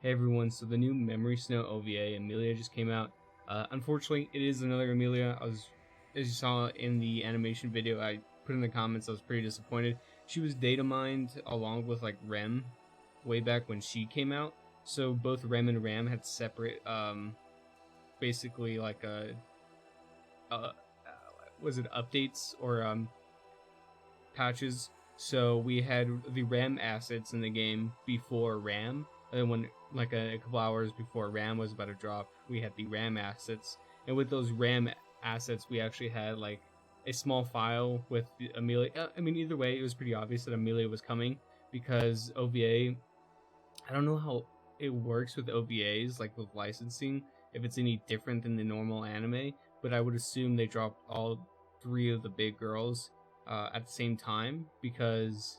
Hey everyone, so the new Memory Snow OVA Emilia just came out. Unfortunately, it is another Emilia. As you saw in the animation video I put in the comments, I was pretty disappointed. She was data mined along with like Rem way back when she came out. So both Rem and Ram had separate, basically like was it updates or patches? So we had the Ram assets in the game before Ram. And then when, like a couple hours before Ram was about to drop, we had the Ram assets. And with those Ram assets, we actually had like a small file with the Emilia. I mean, either way, it was pretty obvious that Emilia was coming because OVA, I don't know how it works with OVAs, like with licensing, if it's any different than the normal anime, but I would assume they dropped all three of the big girls at the same time because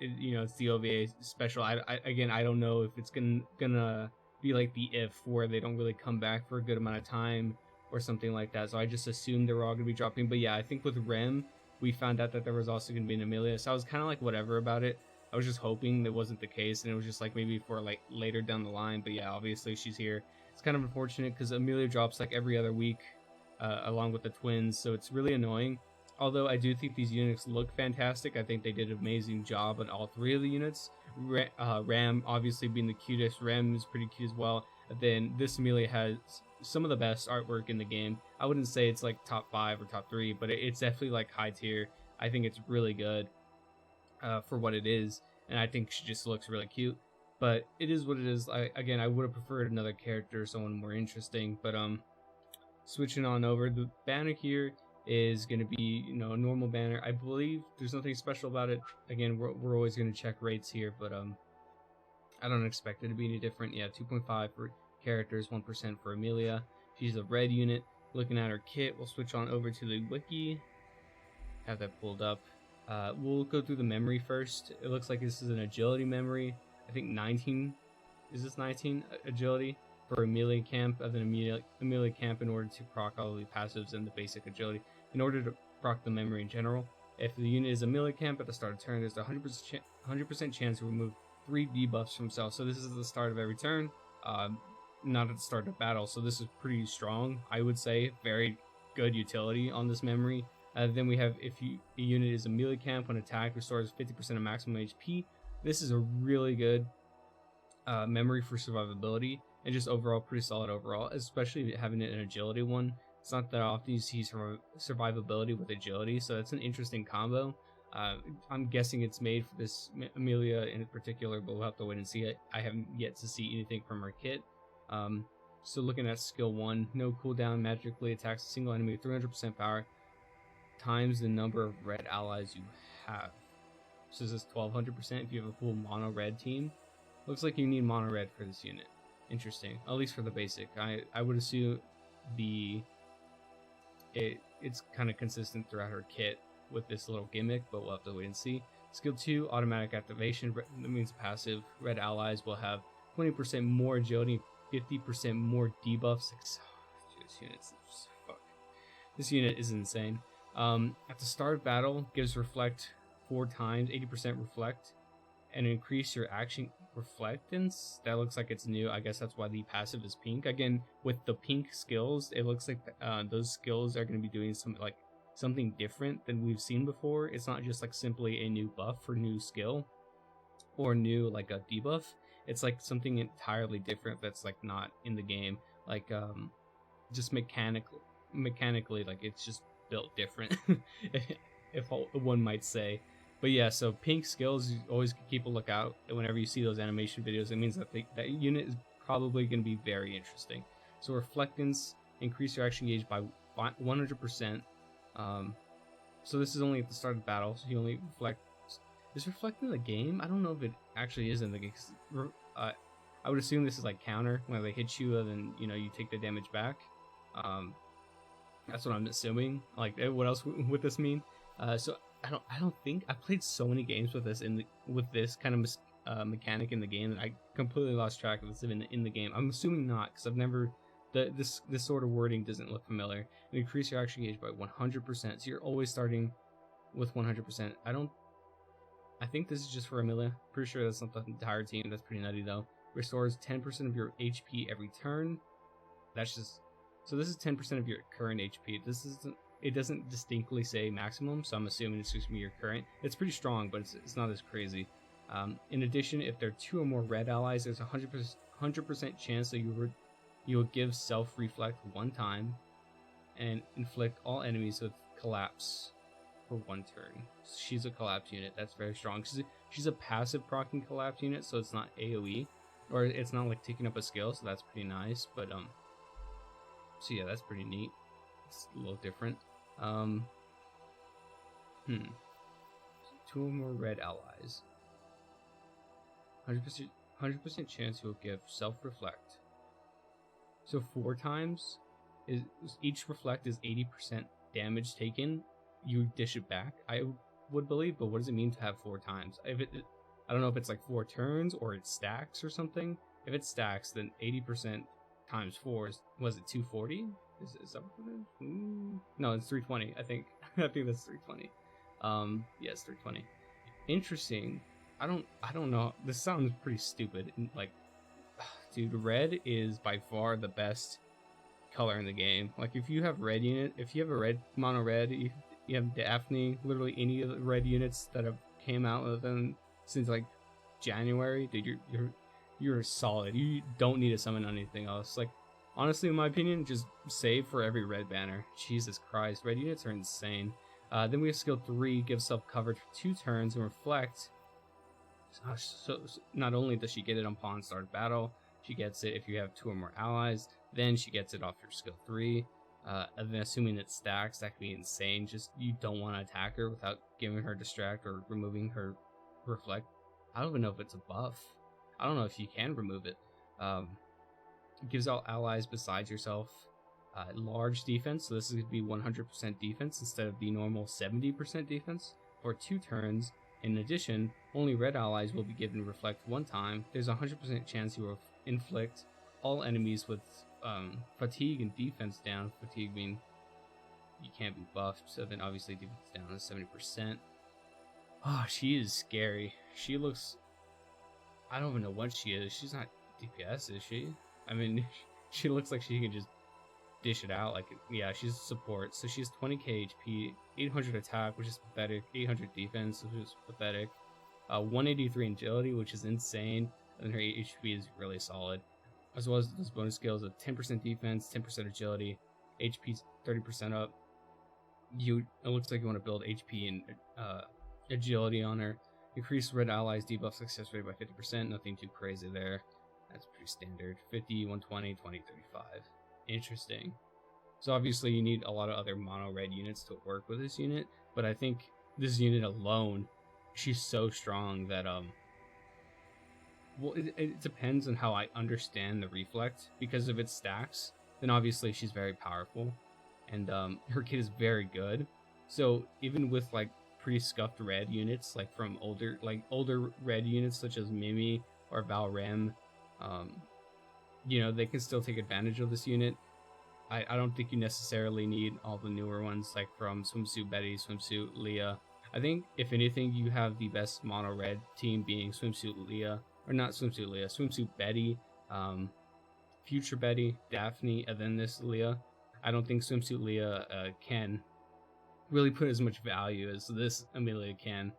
it's the OVA special. Again, I don't know if it's gonna be like the If, where they don't really come back for a good amount of time or something like that. So I just assumed they were all gonna be dropping. But yeah, I think with Rem, we found out that there was also gonna be an Emilia. So I was kind of like whatever about it. I was just hoping that wasn't the case, and it was just like maybe for like later down the line. But yeah, obviously she's here. It's kind of unfortunate because Emilia drops like every other week, along with the twins. So it's really annoying. Although I do think these units look fantastic, I think they did an amazing job on all three of the units. Ram, obviously being the cutest, Ram is pretty cute as well. Then this Emilia has some of the best artwork in the game. I wouldn't say it's like top 5 or top 3, but it's definitely like high tier. I think it's really good for what it is, and I think she just looks really cute. But it is what it is. Again, I would have preferred another character, someone more interesting. But switching on over, the banner here is going to be a normal banner. I believe there's nothing special about it. Again, we're always going to check rates here, but I don't expect it to be any different. Yeah, 2.5 for characters, 1% for Emilia. She's a red unit. Looking at her kit, we'll switch on over to the wiki, have that pulled up. We'll go through the memory first. It looks like this is an agility memory. I think 19, is this 19 agility for Emilia camp, of an Emilia camp, in order to proc all the passives and the basic agility. In order to proc the memory in general, if the unit is Emilia camp at the start of turn, there's a 100% chance to remove 3 debuffs from self. So this is the start of every turn, not at the start of battle. So this is pretty strong, I would say. Very good utility on this memory. Then we have, if a unit is Emilia camp, when attack restores 50% of maximum HP. This is a really good memory for survivability, and just overall pretty solid overall, especially having it an agility one. It's not that often you see survivability with agility, so that's an interesting combo. I'm guessing it's made for this Emilia in particular, but we'll have to wait and see it. I haven't yet to see anything from her kit. So looking at skill 1, no cooldown, magically attacks a single enemy with 300% power times the number of red allies you have. So this is 1200% if you have a full mono red team. Looks like you need mono red for this unit. Interesting, at least for the basic. I would assume it's kind of consistent throughout her kit with this little gimmick, but we'll have to wait and see. Skill 2, automatic activation. That means passive. Red allies will have 20% more agility, 50% more debuffs. This unit is insane. At the start of battle, gives reflect 4 times, 80% reflect, and increase your action reflectance. That looks like it's new. I guess that's why the passive is pink. Again, with the pink skills, it looks like those skills are going to be doing something different than we've seen before. It's not just like simply a new buff or new skill or new like a debuff. It's like something entirely different that's like not in the game. Like just mechanically, like it's just built different, if one might say. But yeah, so pink skills, you always keep a lookout whenever you see those animation videos. It means that that unit is probably going to be very interesting. So reflectance, increase your action gauge by 100%. So this is only at the start of battle, so you only reflect. Is reflect in the game? I don't know if it actually is in the game. I would assume this is like counter, when they hit you, and then you take the damage back. That's what I'm assuming. Like, what else would this mean? So I don't think I played so many games with this with this kind of mechanic in the game that I completely lost track of this in the game. I'm assuming not, because I've never. This sort of wording doesn't look familiar. And increase your action gauge by 100%. So you're always starting with 100%. I think this is just for Emilia. Pretty sure that's not the entire team. That's pretty nutty though. restores 10% of your HP every turn. That's just, so this is 10% of your current HP. This isn't, it doesn't distinctly say maximum, so I'm assuming it's just gonna be your current. It's pretty strong, but it's not as crazy. In addition, if there are 2 or more red allies, there's a 100% chance that you will give self-reflect 1 time and inflict all enemies with collapse for 1 turn. She's a collapse unit. That's very strong. She's a passive proccing collapse unit, so it's not AoE, or it's not like taking up a skill, so that's pretty nice. But so yeah, that's pretty neat. It's a little different. 2 or more red allies. 100% chance you'll give self-reflect. So 4 times is each reflect is 80% damage taken. You dish it back, I would believe, but what does it mean to have 4 times? If it, I don't know if it's like 4 turns or it stacks or something. If it stacks, then 80% times 4 is, was it 240? Is that what it is? No, it's 320. I think I think that's 320. Yes, 320. Interesting. I don't know. This sounds pretty stupid. Like, dude, red is by far the best color in the game. Like, if you have red unit, if you have a red mono red, you have Daphne. Literally any of the red units that have came out of them since like January, dude, you're solid. You don't need to summon anything else. Like, honestly, in my opinion, just save for every red banner. Jesus Christ, red units are insane. Then we have skill 3, give self coverage for 2 turns and reflect. So not only does she get it on pawn start of battle, she gets it if you have 2 or more allies. Then she gets it off your skill 3. And then assuming it stacks, that can be insane. Just, you don't want to attack her without giving her distract or removing her reflect. I don't even know if it's a buff. I don't know if you can remove it. It gives all allies besides yourself large defense, so this is going to be 100% defense instead of the normal 70% defense for 2 turns. In addition, only red allies will be given reflect 1 time. There's a 100% chance you will inflict all enemies with fatigue and defense down. Fatigue being you can't be buffed, so then obviously defense down is 70%. Oh, she is scary. She looks, I don't even know what she is. She's not DPS, is she? I mean, she looks like she can just dish it out. Like, yeah, she's support, so she has 20k HP, 800 attack, which is pathetic, 800 defense, which is pathetic, 183 agility, which is insane, and her HP is really solid, as well as those bonus skills of 10% defense, 10% agility, HP 30% up. It looks like you want to build HP and agility on her. Increase red allies debuff success rate by 50%, nothing too crazy there. That's pretty standard. 50, 120, 20, 35. Interesting. So obviously you need a lot of other mono red units to work with this unit, but I think this unit alone, she's so strong that well, it depends on how I understand the reflect, because if it stacks, then obviously she's very powerful, and her kit is very good. So even with like pretty scuffed red units, like from older red units such as Mimi or Valrem, you know, they can still take advantage of this unit. I don't think you necessarily need all the newer ones, like from Swimsuit Betty, Swimsuit Leah. I think, if anything, you have the best mono red team being Swimsuit Leah, or not Swimsuit Leah, Swimsuit Betty, Future Betty, Daphne, and then this Leah. I don't think Swimsuit Leah can really put as much value as this Emilia can.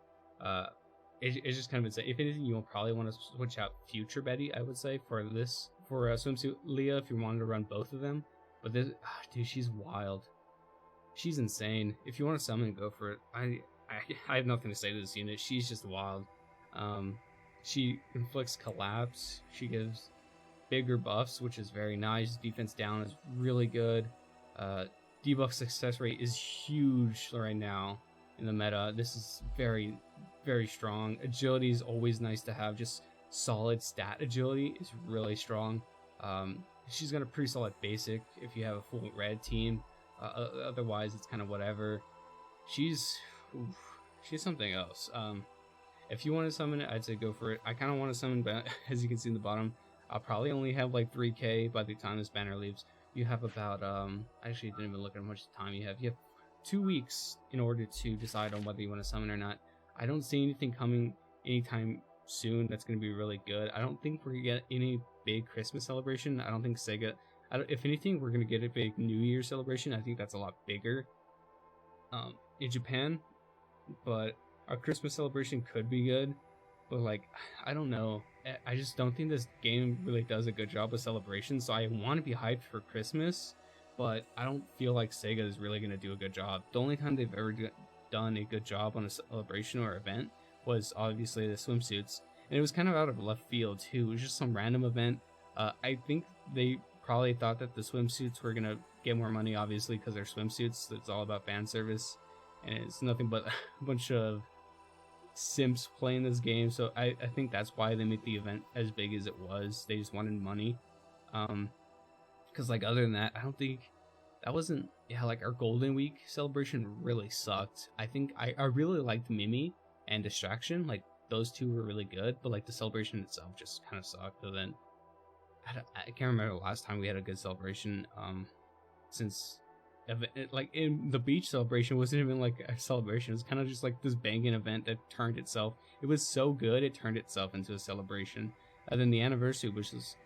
It's just kind of insane. If anything, you'll probably want to switch out Future Betty, I would say, for Swimsuit Leah, if you wanted to run both of them. But this, dude, she's wild. She's insane. If you want to summon, go for it. I have nothing to say to this unit. She's just wild. She inflicts collapse. She gives bigger buffs, which is very nice. Defense down is really good. Debuff success rate is huge right now in the meta. This is very, very strong. Agility is always nice to have. Just solid stat agility is really strong. She's got a pretty solid basic if you have a full red team. Otherwise, it's kind of whatever. She's something else. If you want to summon it, I'd say go for it. I kind of want to summon, but as you can see in the bottom, I'll probably only have like 3k by the time this banner leaves. You have about, I actually didn't even look at how much time you have. You have 2 weeks in order to decide on whether you want to summon or not. I don't see anything coming anytime soon that's going to be really good. I don't think we're going to get any big Christmas celebration. I don't think Sega, if anything, we're going to get a big New Year celebration. I think that's a lot bigger in Japan, but our Christmas celebration could be good. But like, I don't know. I just don't think this game really does a good job of celebration. So I want to be hyped for Christmas, but I don't feel like Sega is really going to do a good job. The only time they've ever done a good job on a celebration or event was obviously the swimsuits, and it was kind of out of left field too. It was just some random event. I think they probably thought that the swimsuits were gonna get more money, obviously, because they're swimsuits. It's all about fan service, and it's nothing but a bunch of simps playing this game. So I think that's why they made the event as big as it was. They just wanted money. Because like, other than that, I don't think that wasn't, yeah, like our Golden Week celebration really sucked. I think I really liked Mimi and Distraction. Like, those two were really good, but like the celebration itself just kind of sucked. But then I can't remember the last time we had a good celebration. Since like in the beach celebration wasn't even like a celebration. It was kind of just like this banging event that turned itself. It was so good it turned itself into a celebration. And then the anniversary, which was,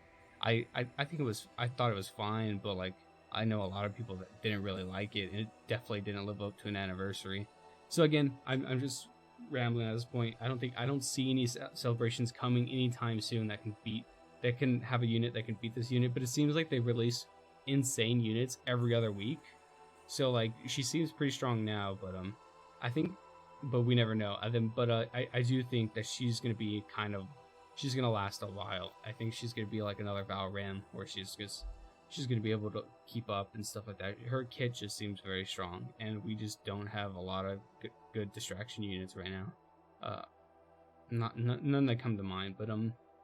I think it was, I thought it was fine, but like, I know a lot of people that didn't really like it, and it definitely didn't live up to an anniversary. So again, I'm just rambling at this point. I don't see any celebrations coming anytime soon that can have a unit that can beat this unit. But it seems like they release insane units every other week. So like, she seems pretty strong now, but but we never know. I do think that she's gonna be she's gonna last a while. I think she's gonna be like another Val Ram, where she's going to be able to keep up and stuff like that. Her kit just seems very strong, and we just don't have a lot of good distraction units right now. None that come to mind, but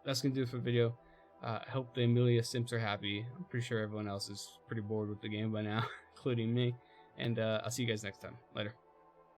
that's going to do it for the video. I hope the Emilia simps are happy. I'm pretty sure everyone else is pretty bored with the game by now, including me. And I'll see you guys next time. Later.